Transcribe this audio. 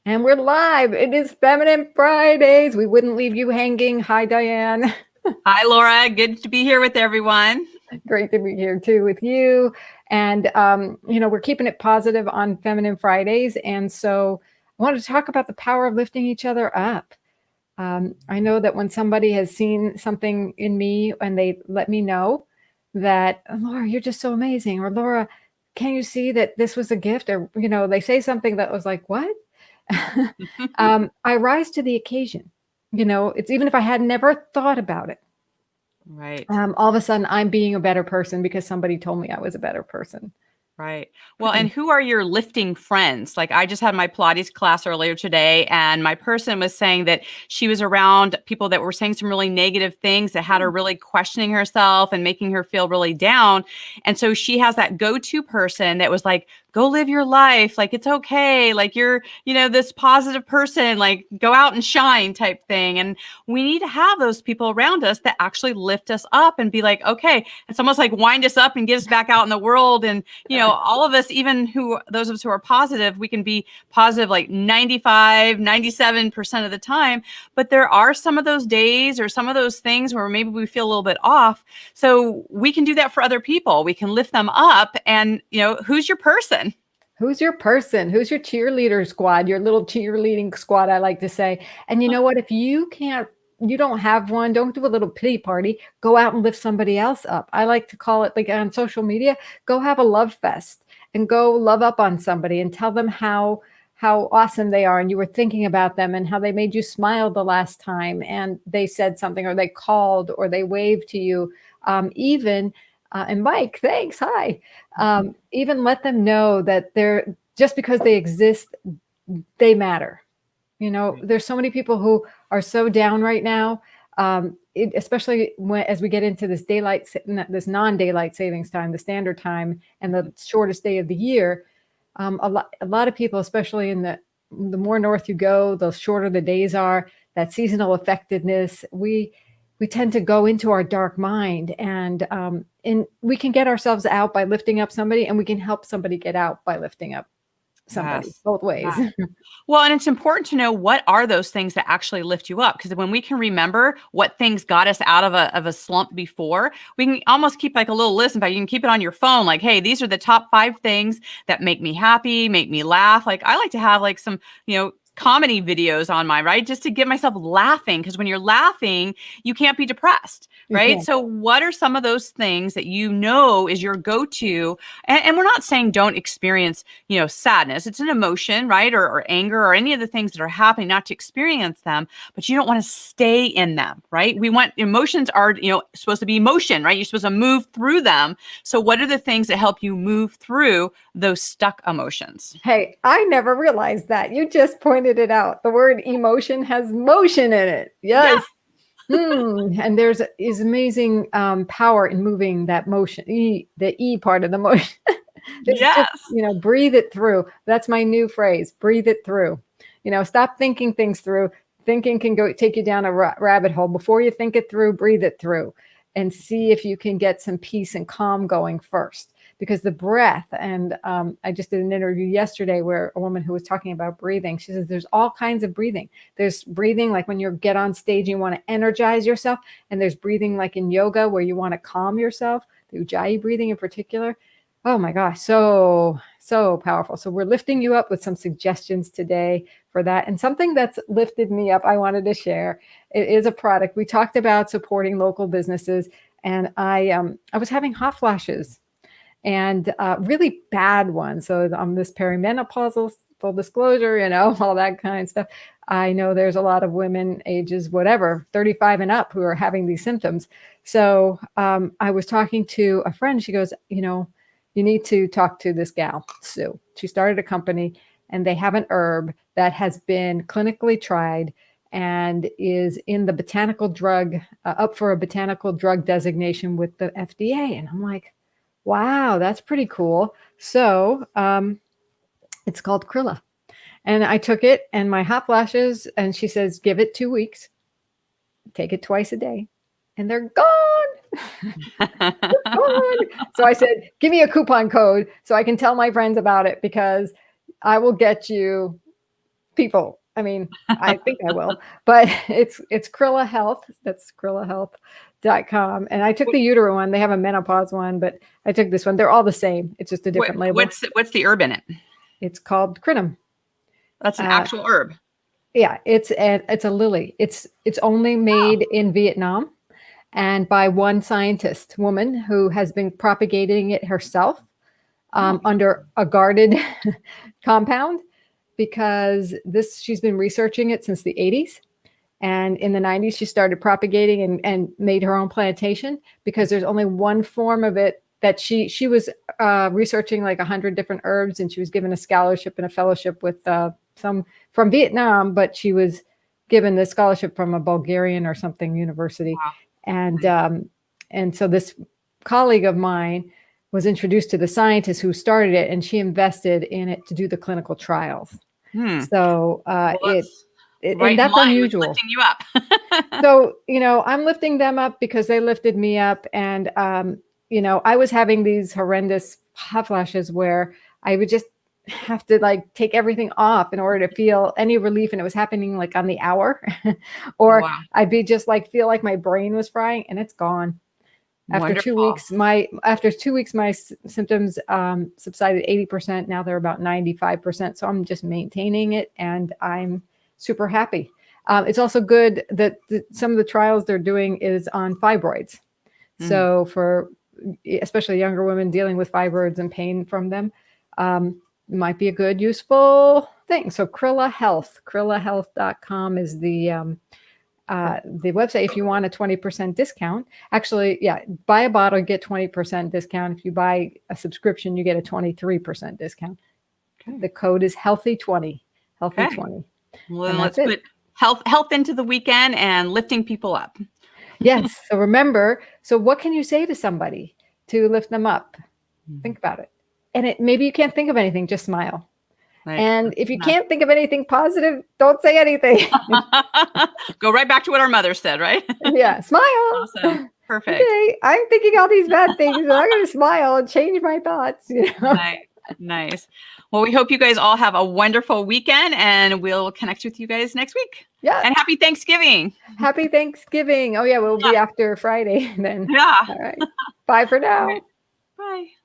And we're live. It is Feminine Fridays. We wouldn't leave you hanging. Hi, Diane. Hi, Laura. Good to be here with everyone. Great to be here too with you. And, we're keeping it positive on Feminine Fridays. And so I wanted to talk about the power of lifting each other up. I know that when somebody has seen something in me and they let me know that, Laura, you're just so amazing. Or Laura, can you see that this was a gift? Or, they say something that was like, what? I rise to the occasion. It's even if I had never thought about it. Right. All of a sudden, I'm being a better person because somebody told me I was a better person. Right. Well, and who are your lifting friends? Like I just had my Pilates class earlier today, and my person was saying that she was around people that were saying some really negative things that had her really questioning herself and making her feel really down. And so she has that go-to person that was like, go live your life. Like, it's okay. Like you're, this positive person, like go out and shine type thing. And we need to have those people around us that actually lift us up and be like, okay, it's almost like wind us up and get us back out in the world. And, all of us, even those of us who are positive, we can be positive like 95, 97% of the time. But there are some of those days or some of those things where maybe we feel a little bit off. So we can do that for other people. We can lift them up. And, who's your person? Who's your person? Who's your cheerleader squad? Your little cheerleading squad, I like to say. And you know what? If you don't have one, don't do a little pity party. Go out and lift somebody else up. I like to call it, like on social media, go have a love fest and go love up on somebody and tell them how awesome they are and you were thinking about them and how they made you smile the last time and they said something or they called or they waved to you. Even and Mike, thanks. Hi. Even let them know that they're just because they exist, they matter. There's so many people who are so down right now, especially as we get into this non-daylight savings time, the standard time, and the shortest day of the year. A lot of people, especially in the more north you go, the shorter the days are. That seasonal affectedness, we tend to go into our dark mind, and we can get ourselves out by lifting up somebody, and we can help somebody get out by lifting up somebody. Yes. Both ways. Yeah. Well, and it's important to know what are those things that actually lift you up. Because when we can remember what things got us out of a slump before, we can almost keep like a little list. In fact, you can keep it on your phone. Like, hey, these are the top 5 things that make me happy, make me laugh. Like I like to have like some, comedy videos on mine, right? Just to get myself laughing. Because when you're laughing, you can't be depressed, right? So what are some of those things that is your go-to? And we're not saying don't experience, sadness. It's an emotion, right? Or anger or any of the things that are happening, not to experience them, but you don't want to stay in them, right? Emotions are, supposed to be emotion, right? You're supposed to move through them. So what are the things that help you move through those stuck emotions? Hey, I never realized that. You just pointed it out. The word emotion has motion in it. Yes. And there's amazing power in moving that motion, the E part of the motion. Yes. Just, breathe it through. That's my new phrase. Breathe it through. Stop thinking things through. Thinking can go take you down a rabbit hole. Before you think it through, breathe it through and see if you can get some peace and calm going first. Because the breath, and I just did an interview yesterday where a woman who was talking about breathing, she says there's all kinds of breathing. There's breathing like when you get on stage, you want to energize yourself. And there's breathing like in yoga where you want to calm yourself, the Ujjayi breathing in particular. Oh my gosh, so powerful. So we're lifting you up with some suggestions today for that. And something that's lifted me up, I wanted to share. It is a product. We talked about supporting local businesses, and I was having hot flashes and really bad ones. So this perimenopausal, full disclosure, all that kind of stuff. I know there's a lot of women ages, 35 and up who are having these symptoms. So I was talking to a friend. She goes, you need to talk to this gal, Sue. She started a company and they have an herb that has been clinically tried and is in the botanical drug, up for a botanical drug designation with the FDA. And I'm like, wow, that's pretty cool. So it's called Krilla. And I took it and my hot flashes, and she says, give it 2 weeks, take it twice a day, and they're gone. So I said, give me a coupon code so I can tell my friends about it, because I will get you people. I mean, I think I will, but it's Krilla Health. That's KrillaHealth.com. And I took the utero one. They have a menopause one, but I took this one. They're all the same. It's just a different label. What's the herb in it? It's called Crinum. That's an actual herb. Yeah, it's a lily. It's only made in Vietnam, and by one scientist woman who has been propagating it herself under a guarded compound, because she's been researching it since the 80s. And in the 90s, she started propagating and made her own plantation, because there's only one form of it that she was researching like 100 different herbs, and she was given a scholarship and a fellowship with some from Vietnam, but she was given the scholarship from a Bulgarian or something university. Wow. And so this colleague of mine was introduced to the scientist who started it, and she invested in it to do the clinical trials. So and that's unusual. Lifting you up. So, I'm lifting them up because they lifted me up. And, I was having these horrendous hot flashes where I would just have to like take everything off in order to feel any relief. And it was happening like on the hour or I'd be just like, feel like my brain was frying, and it's gone. After Wonderful. 2 weeks, my symptoms subsided 80%. Now they're about 95%. So I'm just maintaining it, and I'm super happy. It's also good that some of the trials they're doing is on fibroids. So for especially younger women dealing with fibroids and pain from them, might be a good, useful thing. So Krilla Health, KrillaHealth.com is the website if you want a 20% discount. Actually, buy a bottle, get 20% discount. If you buy a subscription, you get a 23% discount. Okay. The code is healthy20, healthy20. Well, then let's put health into the weekend and lifting people up. Yes. So remember, what can you say to somebody to lift them up? Think about it. And maybe you can't think of anything, just smile. Right. And if you can't think of anything positive, don't say anything. Go right back to what our mother said, right? Yeah. Smile. Awesome. Perfect. Okay. I'm thinking all these bad things, and I'm going to smile and change my thoughts. Nice. Well, we hope you guys all have a wonderful weekend, and we'll connect with you guys next week. Yeah. And happy Thanksgiving. Happy Thanksgiving. Oh, yeah. We'll be after Friday then. Yeah. All right. Bye for now. Right. Bye.